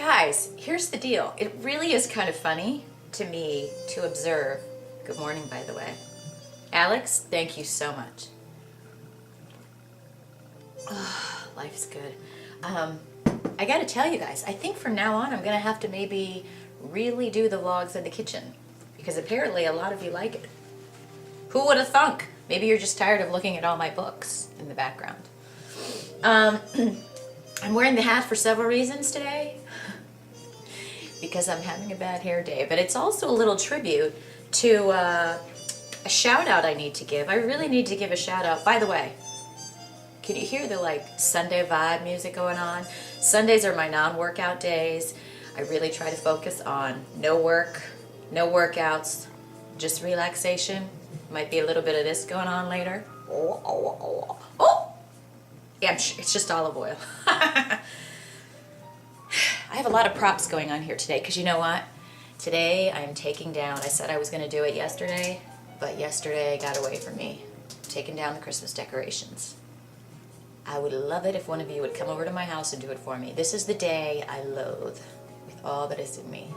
Guys, here's the deal. It really is kind of funny to me to observe. Good morning, by the way. Alex, thank you so much. Oh, life's good. I gotta tell you guys, I think from now on I'm gonna have to maybe really do the vlogs in the kitchen, because apparently a lot of you like it. Who would have thunk? Maybe you're just tired of looking at all my books in the background. I'm wearing the hat for several reasons today. Because I'm having a bad hair day, but it's also a little tribute to a shout out I need to give. I really need to give a shout out. By the way, can you hear the like Sunday vibe music going on? Sundays are my non-workout days. I really try to focus on no work, no workouts, just relaxation. Might be a little bit of this going on later. Oh! Yeah, it's just olive oil. I have a lot of props going on here today, because you know what? Today I'm taking down, I said I was going to do it yesterday, but yesterday got away from me. Taking down the Christmas decorations. I would love it if one of you would come over to my house and do it for me. This is the day I loathe with all that is in me.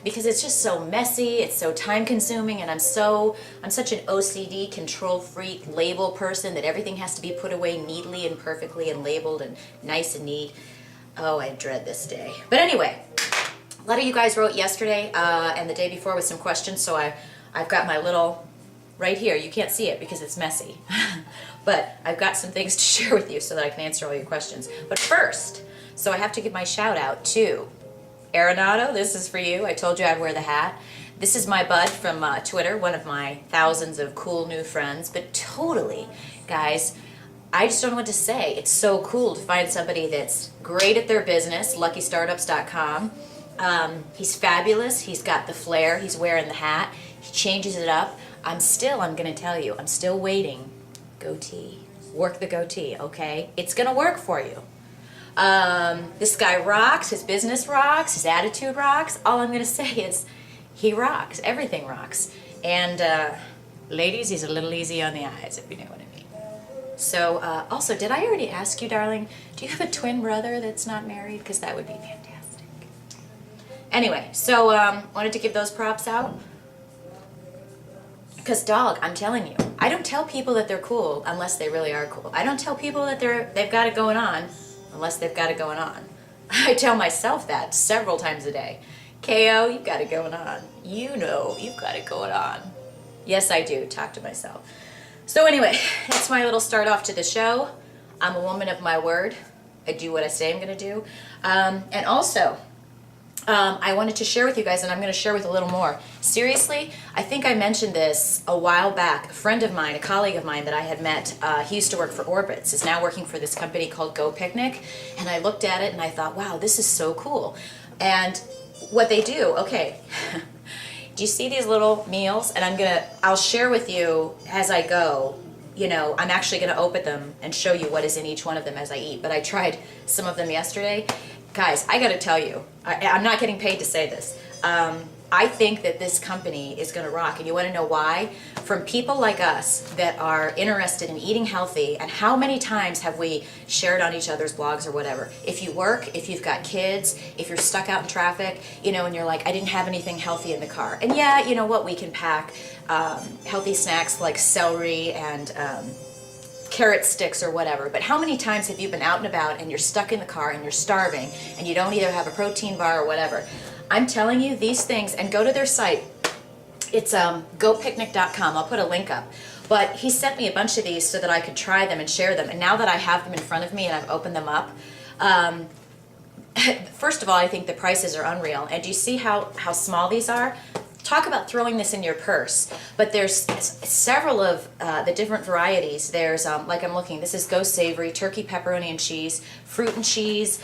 Because it's just so messy, it's so time consuming, and I'm such an OCD control freak label person that everything has to be put away neatly and perfectly and labeled and nice and neat. Oh, I dread this day. But anyway, a lot of you guys wrote yesterday and the day before with some questions, so I've got my little, right here, you can't see it because it's messy, but I've got some things to share with you so that I can answer all your questions. But first, so I have to give my shout out to Arenado, this is for you. I told you I'd wear the hat. This is my bud from Twitter, one of my thousands of cool new friends, but totally, guys, I just don't know what to say. It's so cool to find somebody that's great at their business, luckystartups.com. He's fabulous. He's got the flair. He's wearing the hat. He changes it up. I'm going to tell you, I'm still waiting. Goatee. Work the goatee, okay? It's going to work for you. This guy rocks. His business rocks. His attitude rocks. All I'm going to say is he rocks. Everything rocks. And ladies, he's a little easy on the eyes, if you know what I mean. So, also, did I already ask you, darling, do you have a twin brother that's not married? Because that would be fantastic. Anyway, so, wanted to give those props out. Because, dog, I'm telling you, I don't tell people that they're cool unless they really are cool. I don't tell people that they've got it going on unless they've got it going on. I tell myself that several times a day. KO, you've got it going on. You know you've got it going on. Yes, I do, talk to myself. So anyway, that's my little start off to the show. I'm a woman of my word. I do what I say I'm going to do. And also, I wanted to share with you guys, and I'm going to share with a little more. Seriously, I think I mentioned this a while back. A friend of mine, a colleague of mine that I had met, he used to work for Orbitz, is now working for this company called Go Picnic. And I looked at it and I thought, wow, this is so cool. And what they do, okay. Do you see these little meals? And I'll share with you as I go. You know, I'm actually going to open them and show you what is in each one of them as I eat. But I tried some of them yesterday. Guys, I got to tell you, I'm not getting paid to say this. I think that this company is going to rock. And you want to know why? From people like us that are interested in eating healthy, and how many times have we shared on each other's blogs or whatever? If you work, if you've got kids, if you're stuck out in traffic, you know, and you're like, I didn't have anything healthy in the car. And yeah, you know what? We can pack healthy snacks like celery and carrot sticks or whatever, but how many times have you been out and about and you're stuck in the car and you're starving and you don't either have a protein bar or whatever? I'm telling you, these things, and go to their site. It's gopicnic.com. I'll put a link up. But he sent me a bunch of these so that I could try them and share them. And now that I have them in front of me and I've opened them up, first of all, I think the prices are unreal. And do you see how small these are? Talk about throwing this in your purse. But there's several of the different varieties. There's, like I'm looking, this is Go Savory, turkey, pepperoni, and cheese, fruit and cheese.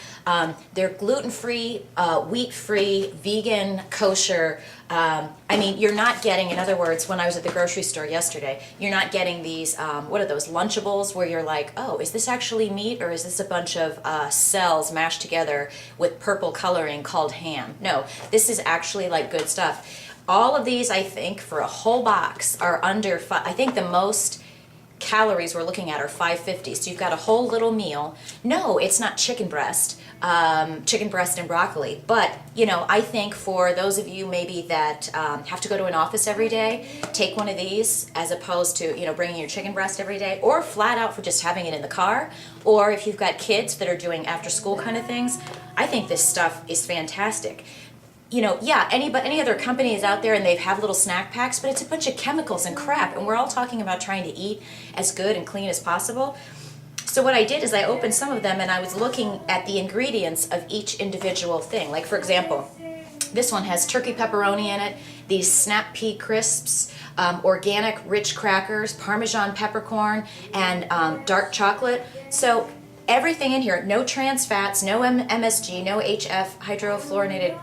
They're gluten-free, wheat-free, vegan, kosher. I mean, you're not getting, in other words, when I was at the grocery store yesterday, you're not getting these, what are those, Lunchables, where you're like, oh, is this actually meat, or is this a bunch of cells mashed together with purple coloring called ham? No, this is actually like good stuff. All of these, I think, for a whole box are under I think the most calories we're looking at are 550. So you've got a whole little meal. No, it's not chicken breast and broccoli. But, you know, I think for those of you maybe that have to go to an office every day, take one of these as opposed to, you know, bringing your chicken breast every day, or flat out for just having it in the car. Or if you've got kids that are doing after school kind of things, I think this stuff is fantastic. You know, yeah, any other company is out there and they have little snack packs, but it's a bunch of chemicals and crap, and we're all talking about trying to eat as good and clean as possible. So what I did is I opened some of them and I was looking at the ingredients of each individual thing. Like, for example, this one has turkey pepperoni in it, these snap pea crisps, organic rich crackers, Parmesan peppercorn, and dark chocolate. So everything in here, no trans fats, no MSG, no HF, hydrofluorinated,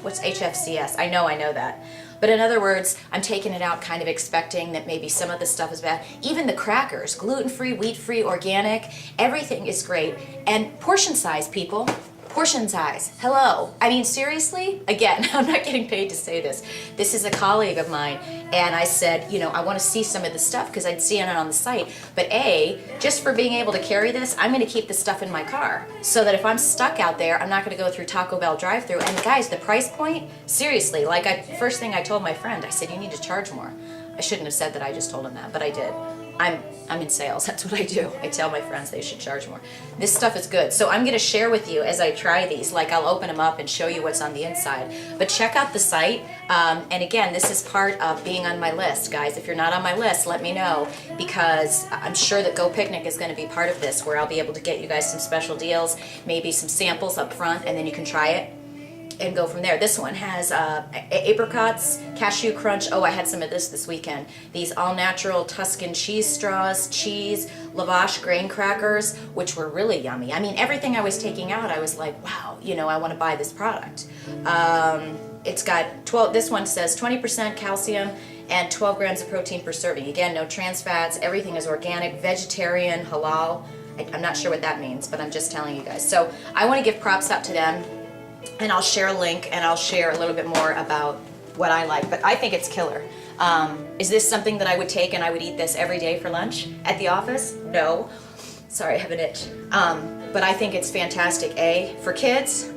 what's HFCS? I know that. But in other words, I'm taking it out kind of expecting that maybe some of the stuff is bad. Even the crackers, gluten-free, wheat-free, organic, everything is great. And portion size, people. Portion size. Hello. I mean, seriously? Again, I'm not getting paid to say this. This is a colleague of mine, and I said, you know, I want to see some of the stuff because I'd seen it on the site. But A, just for being able to carry this, I'm going to keep the stuff in my car so that if I'm stuck out there, I'm not going to go through Taco Bell drive-thru. And guys, the price point, seriously, like first thing I told my friend, I said, you need to charge more. I shouldn't have said that, I just told him that, but I did. I'm in sales, that's what I do. I tell my friends they should charge more. This stuff is good. So I'm gonna share with you as I try these, like I'll open them up and show you what's on the inside. But check out the site, and again, this is part of being on my list, guys. If you're not on my list, let me know, because I'm sure that Go Picnic is gonna be part of this, where I'll be able to get you guys some special deals, maybe some samples up front, and then you can try it and go from there. This one has apricots, cashew crunch. Oh, I had some of this weekend. These all-natural Tuscan cheese straws, cheese, lavash grain crackers, which were really yummy. I mean, everything I was taking out, I was like, wow, you know, I want to buy this product. It's got 12, this one says 20% calcium and 12 grams of protein per serving. Again, no trans fats, everything is organic, vegetarian, halal. I'm not sure what that means, but I'm just telling you guys. So I want to give props up to them. And I'll share a link and I'll share a little bit more about what I like, but I think it's killer. Is this something that I would take and I would eat this every day for lunch at the office? No. Sorry, I have an itch. But I think it's fantastic, A, for kids,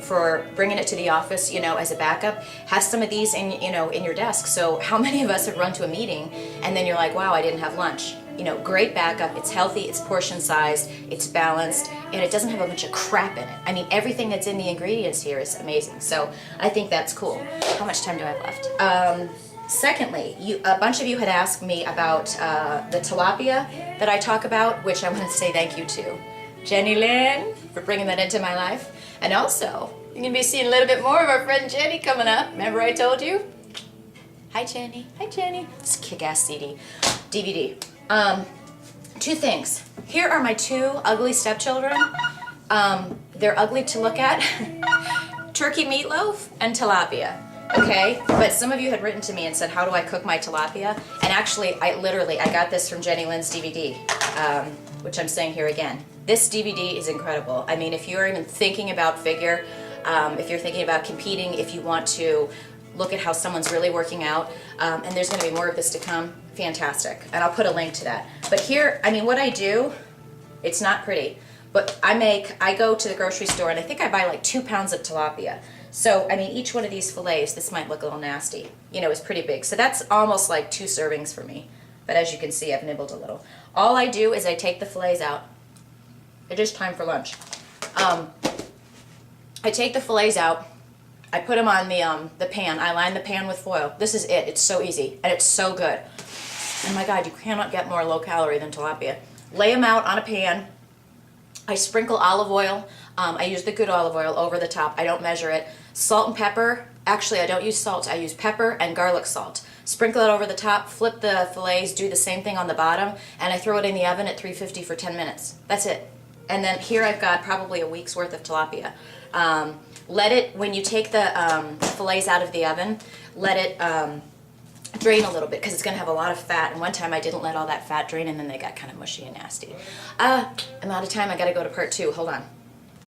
for bringing it to the office, you know, as a backup. Have some of these in, you know, in your desk. So how many of us have run to a meeting and then you're like, wow, I didn't have lunch? You know, great backup, it's healthy, it's portion sized, it's balanced, and it doesn't have a bunch of crap in it. I mean, everything that's in the ingredients here is amazing, so I think that's cool. How much time do I have left? Secondly, a bunch of you had asked me about the tilapia that I talk about, which I want to say thank you to Jenny Lynn for bringing that into my life. And also, you're going to be seeing a little bit more of our friend Jenny coming up. Remember I told you? Hi, Jenny. Hi, Jenny. It's a kick-ass DVD. Two things. Here are my two ugly stepchildren. They're ugly to look at. Turkey meatloaf and tilapia. Okay, but some of you had written to me and said, how do I cook my tilapia? And actually, I got this from Jenny Lynn's DVD, which I'm saying here again. This DVD is incredible. I mean, if you're even thinking about figure, if you're thinking about competing, if you want to look at how someone's really working out, and there's going to be more of this to come, fantastic. And I'll put a link to that. But here, I mean, what I do, it's not pretty, but I go to the grocery store and I think I buy like 2 pounds of tilapia. So, I mean, each one of these fillets, this might look a little nasty, you know, is pretty big. So that's almost like 2 servings for me. But as you can see, I've nibbled a little. All I do is I take the fillets out. It is time for lunch. I take the fillets out. I put them on the pan. I line the pan with foil. This is it. It's so easy, and it's so good. Oh my God, you cannot get more low calorie than tilapia. Lay them out on a pan. I sprinkle olive oil. I use the good olive oil over the top. I don't measure it. Salt and pepper. Actually, I don't use salt. I use pepper and garlic salt. Sprinkle it over the top, flip the fillets, do the same thing on the bottom, and I throw it in the oven at 350 for 10 minutes. That's it. And then here I've got probably a week's worth of tilapia. Let it, when you take the fillets out of the oven, let it drain a little bit because it's going to have a lot of fat. And one time I didn't let all that fat drain and then they got kind of mushy and nasty. I'm out of time. I got to go to part 2. Hold on.